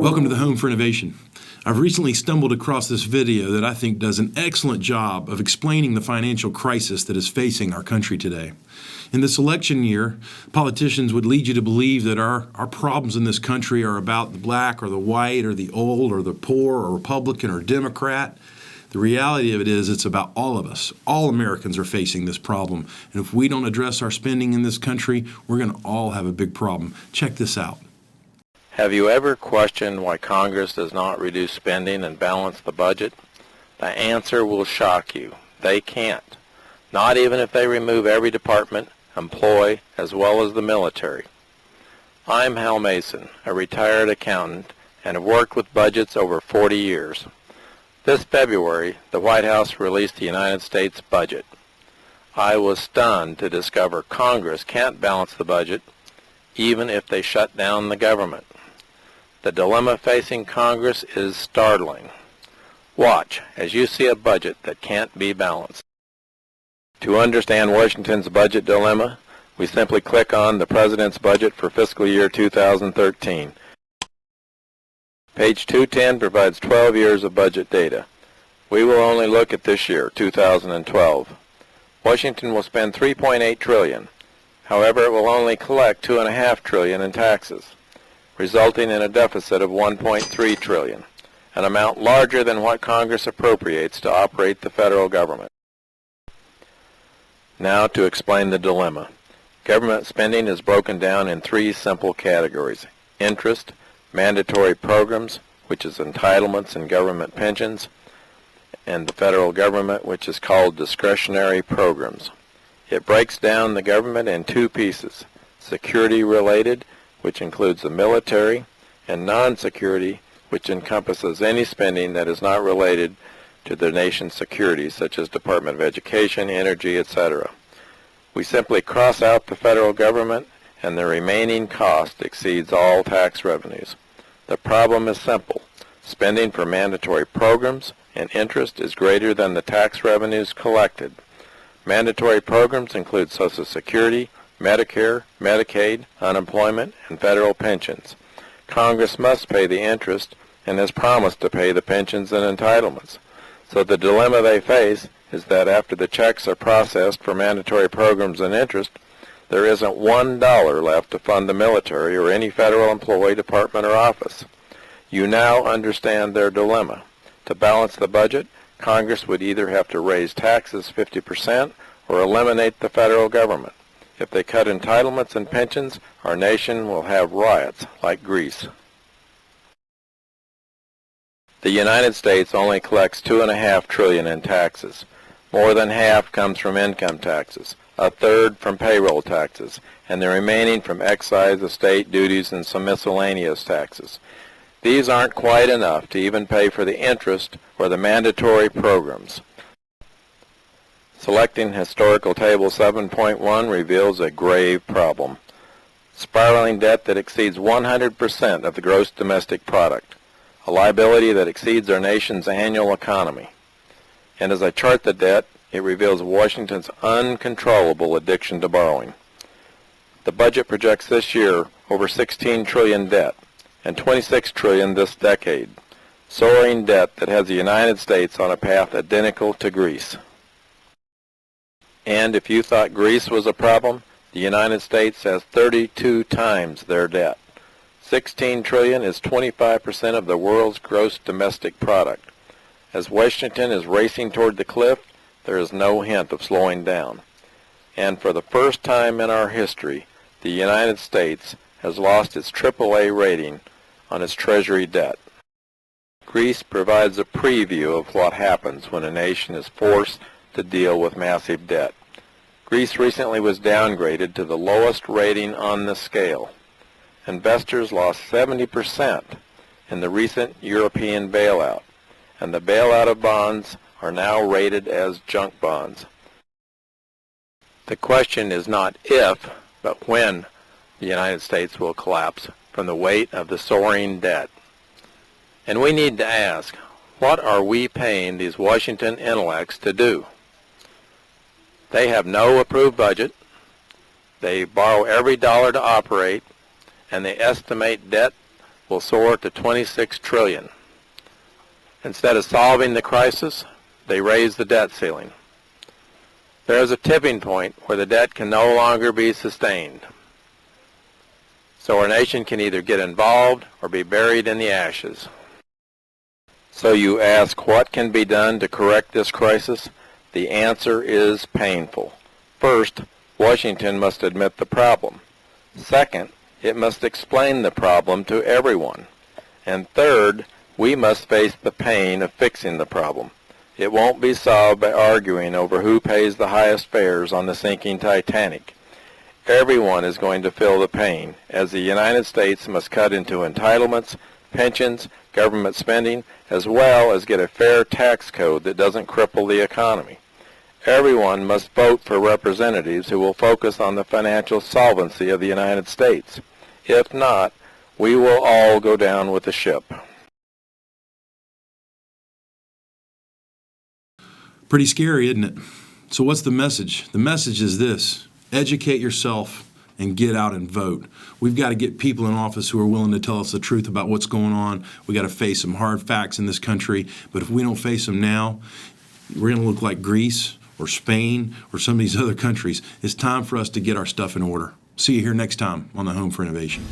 Welcome to the Home for Innovation. I've recently stumbled across this video that I think does an excellent job of explaining the financial crisis that is facing our country today. In this election year, politicians would lead you to believe that our problems in this country are about the black or the white or the old or the poor or Republican or Democrat. The reality of it is it's about all of us. All Americans are facing this problem. And if we don't address our spending in this country, we're going to all have a big problem. Check this out. Have you ever questioned why Congress does not reduce spending and balance the budget? The answer will shock you. They can't. Not even if they remove every department, employee, as well as the military. I'm Hal Mason, a retired accountant, and have worked with budgets over 40 years. This February, the White House released the United States budget. I was stunned to discover Congress can't balance the budget, even if they shut down the government. The dilemma facing Congress is startling. Watch as you see a budget that can't be balanced. To understand Washington's budget dilemma, we simply click on the President's budget for fiscal year 2013. Page 210 provides 12 years of budget data. We will only look at this year, 2012. Washington will spend $3.8 trillion. However, it will only collect $2.5 trillion in taxes, resulting in a deficit of $1.3 trillion, an amount larger than what Congress appropriates to operate the federal government. Now to explain the dilemma. Government spending is broken down in three simple categories: interest, mandatory programs, which is entitlements and government pensions, and the federal government, which is called discretionary programs. It breaks down the government in two pieces: security-related, which includes the military, and non-security, which encompasses any spending that is not related to the nation's security, such as Department of Education, energy, etc. We simply cross out the federal government, and the remaining cost exceeds all tax revenues. The problem is simple. Spending for mandatory programs and interest is greater than the tax revenues collected. Mandatory programs include Social Security, Medicare, Medicaid, unemployment, and federal pensions. Congress must pay the interest and has promised to pay the pensions and entitlements. So the dilemma they face is that after the checks are processed for mandatory programs and interest, there isn't $1 left to fund the military or any federal employee, department, or office. You now understand their dilemma. To balance the budget, Congress would either have to raise taxes 50% or eliminate the federal government. If they cut entitlements and pensions, our nation will have riots like Greece. The United States only collects $2.5 trillion in taxes. More than half comes from income taxes, a third from payroll taxes, and the remaining from excise, estate duties, and some miscellaneous taxes. These aren't quite enough to even pay for the interest or the mandatory programs. Selecting Historical Table 7.1 reveals a grave problem: spiraling debt that exceeds 100% of the gross domestic product, a liability that exceeds our nation's annual economy. And as I chart the debt, it reveals Washington's uncontrollable addiction to borrowing. The budget projects this year over $16 trillion debt and $26 trillion this decade, soaring debt that has the United States on a path identical to Greece. And if you thought Greece was a problem, the United States has 32 times their debt. $16 trillion is 25% of the world's gross domestic product. As Washington is racing toward the cliff, there is no hint of slowing down. And for the first time in our history, the United States has lost its AAA rating on its Treasury debt. Greece provides a preview of what happens when a nation is forced to deal with massive debt. Greece recently was downgraded to the lowest rating on the scale. Investors lost 70% in the recent European bailout, and the bailout of bonds are now rated as junk bonds. The question is not if, but when the United States will collapse from the weight of the soaring debt. And we need to ask, what are we paying these Washington intellects to do? They have no approved budget, they borrow every dollar to operate, and they estimate debt will soar to 26 trillion. Instead of solving the crisis, they raise the debt ceiling. There is a tipping point where the debt can no longer be sustained. So our nation can either get involved or be buried in the ashes. So you ask, what can be done to correct this crisis? The answer is painful. First, Washington must admit the problem. Second, it must explain the problem to everyone. And third, we must face the pain of fixing the problem. It won't be solved by arguing over who pays the highest fares on the sinking Titanic. Everyone is going to feel the pain, as the United States must cut into entitlements, pensions, government spending, as well as get a fair tax code that doesn't cripple the economy. Everyone must vote for representatives who will focus on the financial solvency of the United States. If not, we will all go down with the ship. Pretty scary, isn't it? So what's the message? The message is this: educate yourself and get out and vote. We've got to get people in office who are willing to tell us the truth about what's going on. We've got to face some hard facts in this country, but if we don't face them now, we're going to look like Greece or Spain or some of these other countries. It's time for us to get our stuff in order. See you here next time on the Home for Innovation.